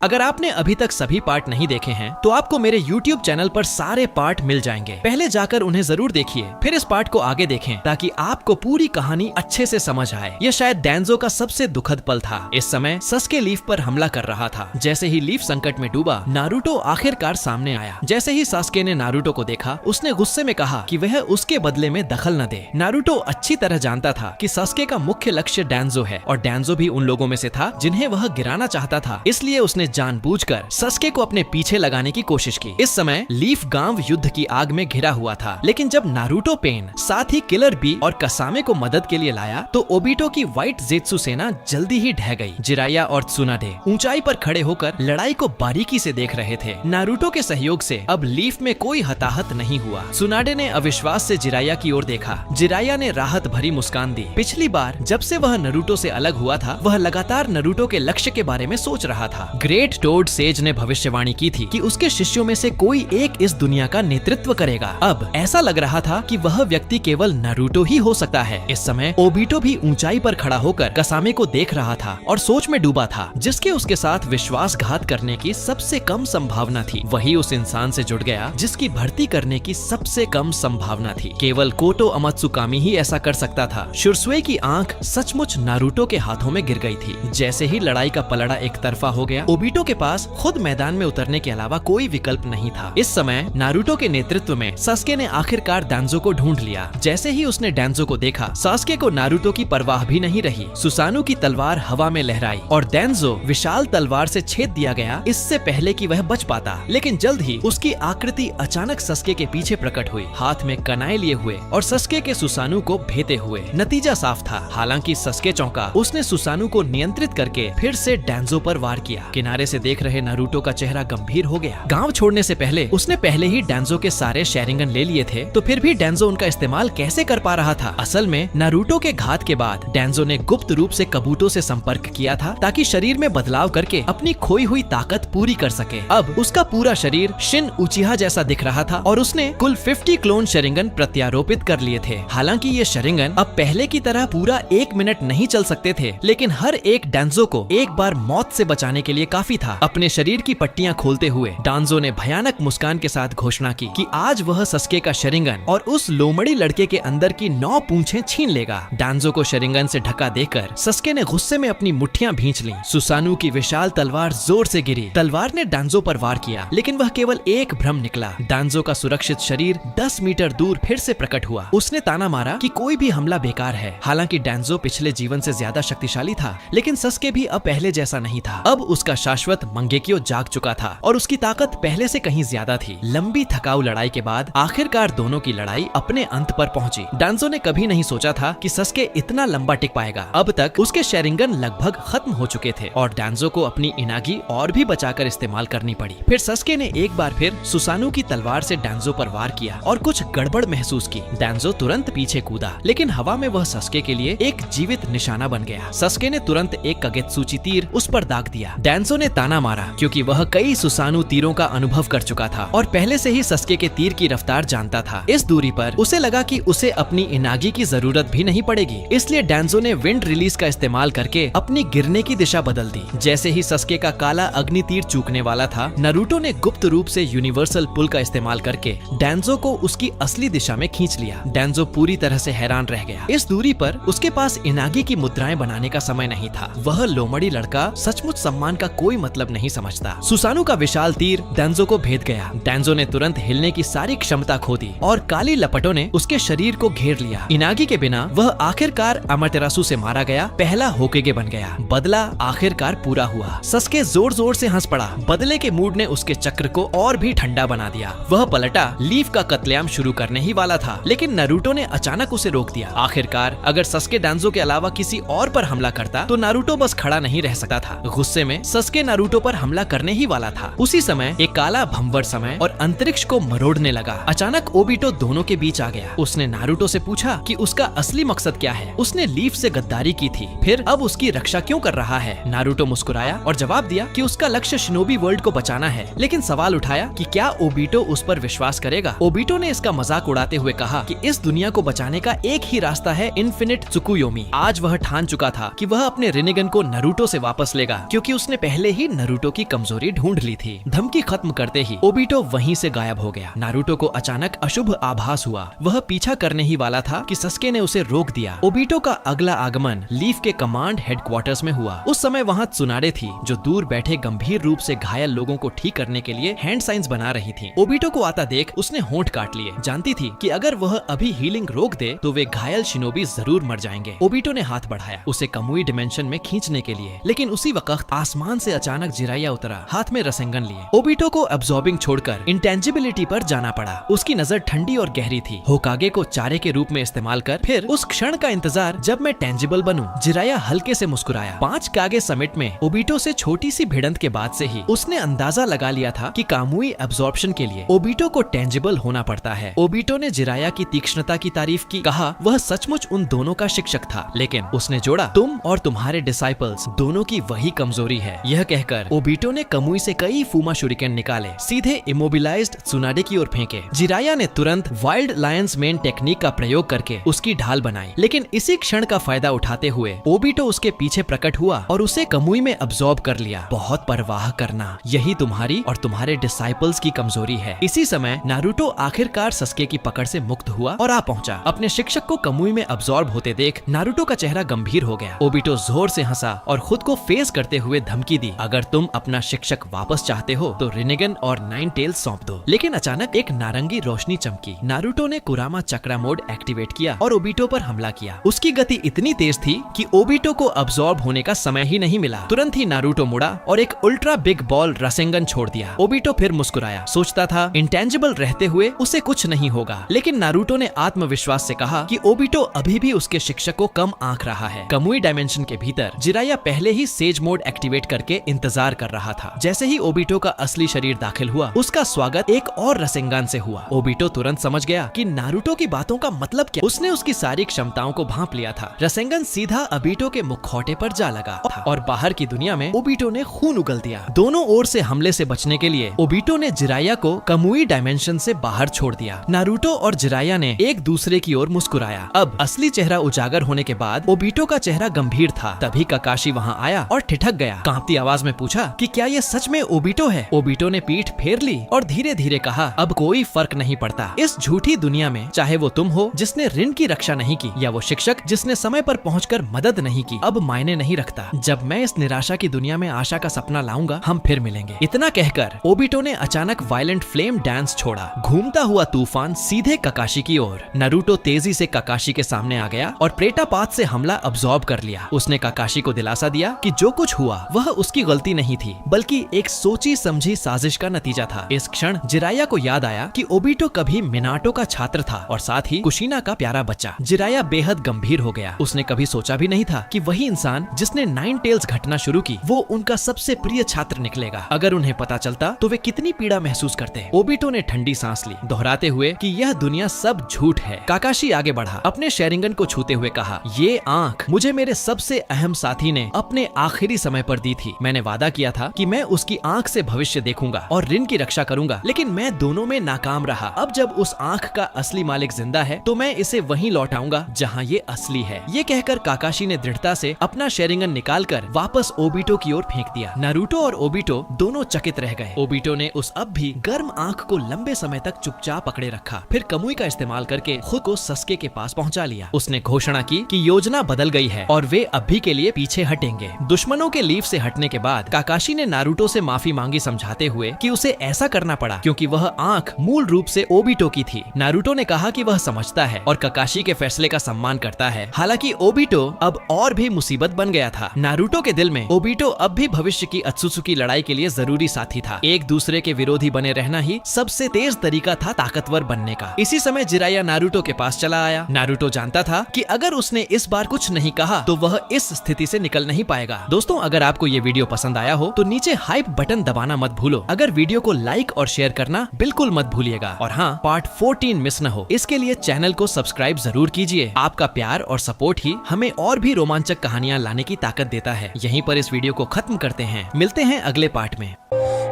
अगर आपने अभी तक सभी पार्ट नहीं देखे हैं तो आपको मेरे YouTube चैनल पर सारे पार्ट मिल जाएंगे। पहले जाकर उन्हें जरूर देखिए, फिर इस पार्ट को आगे देखें ताकि आपको पूरी कहानी अच्छे से समझ आए। यह शायद डैंजो का सबसे दुखद पल था। इस समय सस्के लीफ पर हमला कर रहा था। जैसे ही लीफ संकट में डूबा, नारुतो आखिरकार सामने आया। जैसे ही सास्के ने नारुतो को देखा, उसने गुस्से में कहा कि वह उसके बदले में दखल न दे। नारुतो अच्छी तरह जानता था कि सस्के का मुख्य लक्ष्य डैंजो है और डैंजो भी उन लोगों में से था जिन्हें वह गिराना चाहता था। इसलिए उसने जानबूझकर सस्के को अपने पीछे लगाने की कोशिश की। इस समय लीफ गांव युद्ध की आग में घिरा हुआ था, लेकिन जब नारुतो पेन साथ ही किलर बी और कसामे को मदद के लिए लाया तो ओबिटो की व्हाइट जेत्सु सेना जल्दी ही ढह गई। जिराया और त्सुनाडे ऊंचाई पर खड़े होकर लड़ाई को बारीकी से देख रहे थे। नारुतो के सहयोग से अब लीफ में कोई हताहत नहीं हुआ। त्सुनाडे ने अविश्वास से जिराया की ओर देखा। जिराया ने राहत भरी मुस्कान दी। पिछली बार जब से वह नारुतो से अलग हुआ था, वह लगातार नारुतो के लक्ष्य के बारे में सोच रहा था। ग्रेट टोड सेज ने भविष्यवाणी की थी कि उसके शिष्यों में से कोई एक इस दुनिया का नेतृत्व करेगा। अब ऐसा लग रहा था कि वह व्यक्ति केवल नारुतो ही हो सकता है। इस समय ओबिटो भी ऊंचाई पर खड़ा होकर कसामे को देख रहा था और सोच में डूबा था, जिसके उसके साथ विश्वासघात करने की सबसे कम संभावना थी। वही उस इंसान से जुड़ गया जिसकी भर्ती करने की सबसे कम संभावना थी। केवल कोटो अमात्सुकामी ही ऐसा कर सकता था। शुरसुए की आंख सचमुच नारुतो के हाथों में गिर गई थी। जैसे ही लड़ाई का पलड़ा एक तरफा हो गया, ओबिटो के पास खुद मैदान में उतरने के अलावा कोई विकल्प नहीं था। इस समय नारुतो के नेतृत्व में सास्के ने आखिरकार डैंजो को ढूंढ लिया। जैसे ही उसने डैंजो को देखा, सास्के को नारुतो की परवाह भी नहीं रही। सुसानु की तलवार हवा में लहराई और डैंजो विशाल तलवार से छेद दिया गया, इससे पहले कि वह बच पाता। लेकिन जल्द ही उसकी आकृति अचानक सस्के के पीछे प्रकट हुई, हाथ में कनाए लिए हुए और सस्के के सुसानु को भेते हुए। नतीजा साफ था। हालांकि सस्के चौंका। उसने सुसानु को नियंत्रित करके फिर से डैंजो पर वार किया। किनारे से देख रहे नारुतो का चेहरा गंभीर हो गया। गांव छोड़ने से पहले उसने पहले ही डैंजो के सारे शेरिंगन ले लिए थे, तो फिर भी डैंजो उनका इस्तेमाल कैसे कर पा रहा था? असल में नारुतो के घात के बाद डैंजो ने गुप्त रूप से कबूतो से संपर्क किया था ताकि शरीर में बदलाव करके अपनी खोई हुई ताकत पूरी कर सके। अब उसका पूरा शरीर शिन उचिहा जैसा दिख रहा था और उसने कुल 50 क्लोन शेरिंगन प्रत्यारोपित कर लिए थे। हालांकि ये शेरिंगन अब पहले की तरह पूरा 1 मिनट नहीं चल सकते थे, लेकिन हर एक डैंजो को एक बार मौत से बचाने के लिए काफी था। अपने शरीर की पट्टियां खोलते हुए डांजो ने भयानक मुस्कान के साथ घोषणा की कि आज वह सस्के का शेरिंगन और उस लोमड़ी लड़के के अंदर की 9 पूंछें छीन लेगा। डांजो को शेरिंगन से ढका देकर सस्के ने गुस्से में अपनी मुट्ठियां भींच लीं। सुसानु की विशाल तलवार जोर से गिरी। तलवार ने डांजो पर वार किया, लेकिन वह केवल एक भ्रम निकला। डांजो का सुरक्षित शरीर 10 मीटर दूर फिर से प्रकट हुआ। उसने ताना मारा कि कोई भी हमला बेकार है। हालांकि डांजो पिछले जीवन से ज्यादा शक्तिशाली था, लेकिन सस्के भी अब पहले जैसा नहीं था। अब उसका शाश्वत मंगेकियो जाग चुका था और उसकी ताकत पहले से कहीं ज्यादा थी। लंबी थकाऊ लड़ाई के बाद आखिरकार दोनों की लड़ाई अपने अंत पर पहुंची। डांजो ने कभी नहीं सोचा था कि सस्के इतना लंबा टिक पाएगा। अब तक उसके शेरिंगन लगभग खत्म हो चुके थे और डांजो को अपनी इनागी और भी बचाकर इस्तेमाल करनी पड़ी। फिर सस्के ने एक बार फिर सुसानु की तलवार से डांजो पर वार किया और कुछ गड़बड़ महसूस की। डांजो तुरंत पीछे कूदा, लेकिन हवा में वह सस्के के लिए एक जीवित निशाना बन गया। सस्के ने तुरंत एक कगेत्सुची तीर उस पर दाग दिया। डांजो ने ताना मारा क्योंकि वह कई सुसानु तीरों का अनुभव कर चुका था और पहले से ही सस्के के तीर की रफ्तार जानता था। इस दूरी पर उसे लगा कि उसे अपनी इनागी की जरूरत भी नहीं पड़ेगी, इसलिए डांजो ने विंड रिलीज का इस्तेमाल करके अपनी गिरने की दिशा बदल दी। जैसे ही सस्के का काला अग्नि तीर चूकने वाला था, नारुतो ने गुप्त रूप से यूनिवर्सल पुल का इस्तेमाल करके डांजो को उसकी असली दिशा में खींच लिया। डांजो पूरी तरह से हैरान रह गया। इस दूरी पर उसके पास इनागी की मुद्राएं बनाने का समय नहीं था। वह लोमड़ी लड़का सचमुच सम्मान का कोई मतलब नहीं समझता। सुसानु का विशाल तीर डांजो को भेद गया। डांजो ने तुरंत हिलने की सारी क्षमता खो दी और काली लपटों ने उसके शरीर को घेर लिया। इनागी के बिना वह आखिरकार अमातेरासु से मारा गया पहला होकेगे बन गया। बदला आखिरकार पूरा हुआ। सस्के जोर जोर से हंस पड़ा। बदले के मूड ने उसके चक्र को और भी ठंडा बना दिया। वह पलटा लीफ का कत्लेआम शुरू करने ही वाला था, लेकिन नारुतो ने अचानक उसे रोक दिया। आखिरकार अगर सस्के डांजो के अलावा किसी और पर हमला करता तो नारुतो बस खड़ा नहीं रह सकता था। गुस्से में सस्के नारुतो पर हमला करने ही वाला था। उसी समय एक काला भंवर समय और अंतरिक्ष को मरोड़ने लगा। अचानक ओबिटो दोनों के बीच आ गया। उसने नारुतो से पूछा कि उसका असली मकसद क्या है। उसने लीफ से गद्दारी की थी, फिर अब उसकी रक्षा क्यों कर रहा है? नारुतो मुस्कुराया और जवाब दिया कि उसका लक्ष्य शिनोबी वर्ल्ड को बचाना है, लेकिन सवाल उठाया कि क्या ओबिटो उस पर विश्वास करेगा। ओबिटो ने इसका मजाक उड़ाते हुए कहा कि इस दुनिया को बचाने का एक ही रास्ता है, इन्फिनिट त्सुकुयोमी। आज वह ठान चुका था कि वह अपने रिनिगन को नारुतो से वापस लेगा, क्योंकि उसने पहले पहले ही नारुतो की कमजोरी ढूंढ ली थी। धमकी खत्म करते ही ओबिटो वहीं से गायब हो गया। नारुतो को अचानक अशुभ आभास हुआ। वह पीछा करने ही वाला था कि सस्के ने उसे रोक दिया। ओबिटो का अगला आगमन लीफ के कमांड हेडक्वार्टर्स में हुआ। उस समय वहाँ त्सुनाडे थी जो दूर बैठे गंभीर रूप से घायल लोगों को ठीक करने के लिए हैंड साइंस बना रही थी। ओबिटो को आता देख उसने होंठ काट लिए। जानती थी कि अगर वह अभी हीलिंग रोक दे तो वे घायल शिनोबी जरूर मर जाएंगे। ओबिटो ने हाथ बढ़ाया उसे कमुई डिमेंशन में खींचने के लिए, लेकिन उसी वक्त आसमान से अचानक जिराया उतरा, हाथ में रसेंगन लिए। ओबिटो को अब्सॉर्बिंग छोड़कर इंटेंजिबिलिटी पर जाना पड़ा। उसकी नजर ठंडी और गहरी थी। होकागे को चारे के रूप में इस्तेमाल कर फिर उस क्षण का इंतजार जब मैं टेंजिबल बनूं। जिराया हल्के से मुस्कुराया। 5 कागे समिट में ओबिटो से छोटी सी भिड़ंत के बाद से ही उसने अंदाजा लगा लिया था कि कामुई अब्सॉर्प्शन के लिए ओबिटो को टेंजिबल होना पड़ता है। ओबिटो ने जिराया की तीक्ष्णता की तारीफ की, कहा वह सचमुच उन दोनों का शिक्षक था, लेकिन उसने जोड़ा तुम और तुम्हारे डिसाइपल्स दोनों की वही कमजोरी है। यह कहकर ओबिटो ने कमुई से कई फूमा शुरिकेन निकाले, सीधे इमोबिलाइज्ड त्सुनाडे की ओर फेंके। जिराया ने तुरंत वाइल्ड लायंस मेन टेक्निक का प्रयोग करके उसकी ढाल बनाई, लेकिन इसी क्षण का फायदा उठाते हुए ओबिटो उसके पीछे प्रकट हुआ और उसे कमुई में अब्सॉर्ब कर लिया। बहुत परवाह करना, यही तुम्हारी और तुम्हारे डिसाइपल्स की कमजोरी है। इसी समय नारुतो आखिरकार सस्के की पकड़ से मुक्त हुआ और आ पहुंचा। अपने शिक्षक को कमुई में अब्सॉर्ब होते देख नारुतो का चेहरा गंभीर हो गया। ओबिटो जोर से हंसा और खुद को फेस करते हुए धमकी दी, अगर तुम अपना शिक्षक वापस चाहते हो तो रिनेगन और नाइन टेल्स सौंप दो। लेकिन अचानक एक नारंगी रोशनी चमकी। नारुतो ने कुरामा चक्रा मोड एक्टिवेट किया और ओबिटो पर हमला किया। उसकी गति इतनी तेज थी कि ओबिटो को अब्सॉर्ब होने का समय ही नहीं मिला। तुरंत ही नारुतो मुड़ा और एक उल्ट्रा बिग बॉल रसेंगन छोड़ दिया। ओबिटो फिर मुस्कुराया। सोचता था इंटेंजिबल रहते हुए उसे कुछ नहीं होगा, लेकिन नारुतो ने आत्मविश्वास से कहा कि ओबिटो अभी भी उसके शिक्षक को कम आंक रहा है। कमुई डायमेंशन के भीतर जिराया पहले ही सेज मोड एक्टिवेट करके इंतजार कर रहा था। जैसे ही ओबिटो का असली शरीर दाखिल हुआ, उसका स्वागत एक और रसेंगन से हुआ। ओबिटो तुरंत समझ गया कि नारुतो की बातों का मतलब क्या। उसने उसकी सारी क्षमताओं को भांप लिया था। रसेंगन सीधा ओबिटो के मुखौटे पर जा लगा और बाहर की दुनिया में ओबिटो ने खून उगल दिया। दोनों ओर से हमले से बचने के लिए ओबिटो ने जिराया को कमुई डायमेंशन से बाहर छोड़ दिया। नारुतो और जिराया ने एक दूसरे की ओर मुस्कुराया। अब असली चेहरा उजागर होने के बाद ओबिटो का चेहरा गंभीर था। तभी काकाशी वहां आया और ठिठक गया। कांपती आवाज में पूछा कि क्या ये सच में ओबिटो है। ओबिटो ने पीठ फेर ली और धीरे धीरे कहा, अब कोई फर्क नहीं पड़ता। इस झूठी दुनिया में चाहे वो तुम हो जिसने ऋण की रक्षा नहीं की या वो शिक्षक जिसने समय पर पहुंचकर मदद नहीं की, अब मायने नहीं रखता। जब मैं इस निराशा की दुनिया में आशा का सपना लाऊंगा, हम फिर मिलेंगे। इतना कहकर ओबिटो ने अचानक वायलेंट फ्लेम डांस छोड़ा। घूमता हुआ तूफान सीधे काकाशी की ओर। नारुतो तेजी से काकाशी के सामने आ गया और प्रेटापात से हमला अब्सॉर्ब कर लिया। उसने काकाशी को दिलासा दिया कि जो कुछ हुआ वह उसकी गलती नहीं थी, बल्कि एक सोची समझी साजिश का नतीजा था। इस क्षण जिराया को याद आया कि ओबिटो कभी मिनाटो का छात्र था और साथ ही कुशिना का प्यारा बच्चा। जिराया बेहद गंभीर हो गया। उसने कभी सोचा भी नहीं था कि वही इंसान जिसने नाइन टेल्स घटना शुरू की, वो उनका सबसे प्रिय छात्र निकलेगा। अगर उन्हें पता चलता तो वे कितनी पीड़ा महसूस करते। ओबिटो ने ठंडी सांस ली, दोहराते हुए कि यह दुनिया सब झूठ है। काकाशी आगे बढ़ा, अपने शेरिंगन को छूते हुए कहा, ये आंख मुझे मेरे सबसे अहम साथी ने अपने आखिरी समय पर दी थी। मैंने वादा किया था कि मैं उसकी आंख से भविष्य देखूंगा और ऋण की रक्षा करूंगा, लेकिन मैं दोनों में नाकाम रहा। अब जब उस आंख का असली मालिक जिंदा है तो मैं इसे वहीं लौटाऊंगा जहां ये असली है। ये कहकर काकाशी ने दृढ़ता से अपना शेरिंगन निकालकर वापस ओबिटो की ओर फेंक दिया। नारुतो और ओबिटो दोनों चकित रह गए। ओबिटो ने उस अब भी गर्म आंख को लंबे समय तक चुपचाप पकड़े रखा, फिर कमुई का इस्तेमाल करके खुद को सस्के के पास पहुंचा लिया। उसने घोषणा की कि योजना बदल गई है और वे अभी के लिए पीछे हटेंगे। दुश्मनों के लीफ से हटने के बाद काकाशी ने नारुतो से माफी मांगी, समझाते हुए कि उसे ऐसा करना पड़ा क्योंकि वह आंख मूल रूप से ओबिटो की थी। नारुतो ने कहा कि वह समझता है और काकाशी के फैसले का सम्मान करता है। हालांकि ओबिटो अब और भी मुसीबत बन गया था। नारुतो के दिल में ओबिटो अब भी भविष्य की अत्सुत्सुकी लड़ाई के लिए जरूरी साथी था। एक दूसरे के विरोधी बने रहना ही सबसे तेज तरीका था ताकतवर बनने का। इसी समय जिराया नारुतो के पास चला आया। नारुतो जानता था कि अगर उसने इस बार कुछ नहीं कहा तो वह इस स्थिति से निकल नहीं पाएगा। दोस्तों, अगर आपको ये वीडियो पसंद आया हो तो नीचे हाइप बटन दबाना मत भूलो। अगर वीडियो को लाइक और शेयर करना बिल्कुल मत भूलिएगा। और हाँ, पार्ट 14 मिस न हो, इसके लिए चैनल को सब्सक्राइब जरूर कीजिए। आपका प्यार और सपोर्ट ही हमें और भी रोमांचक कहानियां लाने की ताकत देता है। यहीं पर इस वीडियो को खत्म करते हैं। मिलते हैं अगले पार्ट में।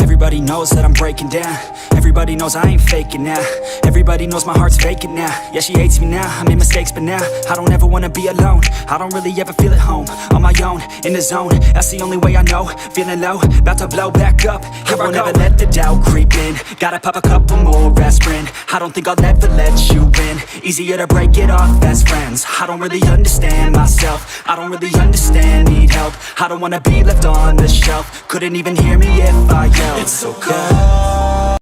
Everybody knows that I'm breaking down. Everybody knows I ain't faking now. Everybody knows my heart's vacant now. Yeah, she hates me now, I made mistakes but now I don't ever wanna be alone. I don't really ever feel at home. On my own, in the zone, that's the only way I know. Feeling low, about to blow back up. Here I won't ever let the doubt creep in. Gotta pop a couple more aspirin. I don't think I'll ever let you in. Easier to break it off best friends. I don't really understand myself. I don't really understand, need help. I don't wanna be left on the shelf. Couldn't even hear me if I yelled. It's so cold